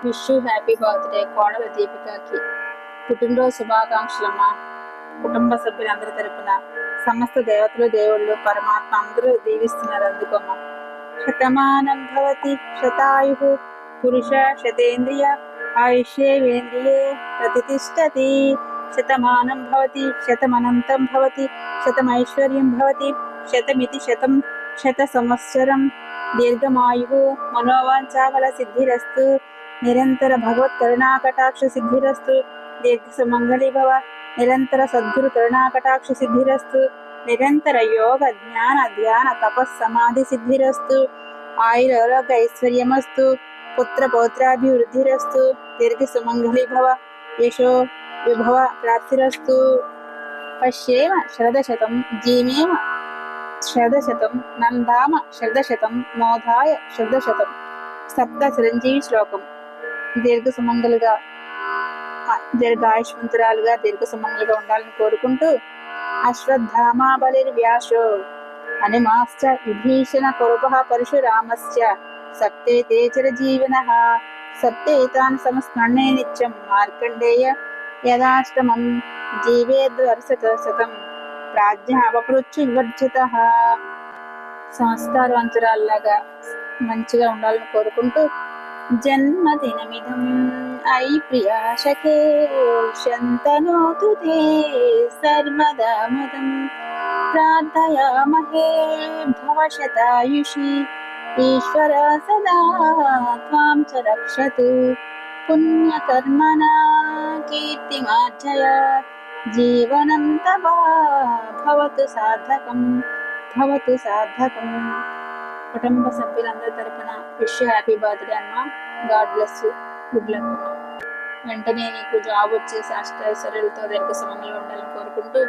Wish happy birthday కోడల దీపికకి. పుట్టినరోజు శుభాకాంక్షలమ్మా. కుటుంబ సభ్యులందరి తరపున సమస్త దేవతలు దేవుళ్ళు పరమాత్మ అందరూ దీవిస్తున్నారు, అందుకోమ్మా. శతమానం భవతి శతాయు పురుష శతేంద్రియ ఆయుష్యేంద్రియే ప్రతిష్టతి. శతమానం భవతి శతమనంతం భవతి శతమైశ్వర్యం భవతి శతమితి శతం శత సంవత్సరం దీర్ఘమాయు మనోవాంఛాఫల సిద్ధిరస్తు. నిరంతర భగవత్ కరుణాకటాక్ష సిద్ధిరస్తు. దీర్ఘ సుమంగళి భవ. నిరంతర సద్గురు కరుణాకటాక్ష సిద్ధిరస్తు. నిరంతర యోగ జ్ఞాన ధ్యాన తపస్సమాధి సిద్ధిరస్తు. ఆయురారోగ్య ఐశ్వర్యమస్తు. పుత్ర పౌత్రాభివృద్ధిరస్తు. దీర్ఘ సుమంగళి భవ. యశో విభవ ప్రాప్తిరస్తు. పశ్యేమ శరదశతం జీవేమ శరదశతం నందామ శరదశతం మోదాయ శరదశతం. సప్త చిరంజీవి శ్లోకం. దీర్ఘ సుమంగలుగా దీర్ఘాయుష్మంతురాలుగా దీర్ఘ సుమంగలుగా ఉండాలని కోరుకుంటూ అశ్వత్థామా బలిర్వ్యాసో హనుమాశ్చ విభీషణ కురుపః పరశురామశ్చ సప్తే తే చిరజీవినః సప్తే తాన్ సంస్మరణే నిత్యం మార్కండేయ యదాష్టమం జీవేద్వర్షశతం ప్రాజ్ఞాపృచ్చు వివర్జితః. సంస్కారవంతురాల్లాగా మంచిగా ఉండాలని కోరుకుంటూ జన్మదినమిదం ఐ ప్రియా శకే శంతనోతు తే సర్వదా ముదం ప్రార్థయామహే భవశతాయుషి ఈశ్వర సదా త్వాం చ రక్షతు. పుణ్యకర్మణా కీర్తిమార్జయ జీవనం తవ భవతు సార్థకం భవతు సార్థకం. కుటుంబ సభ్యులందరి తరపున విష్ హ్యాపీ బర్త్డే అమ్మా. God bless you. Good luck అమ్మా. వెంటనే నీకు జాబ్ వచ్చేసి అష్టైశ్వర్యాలతో దీర్ఘ సుమంగళి ఉండాలని కోరుకుంటూ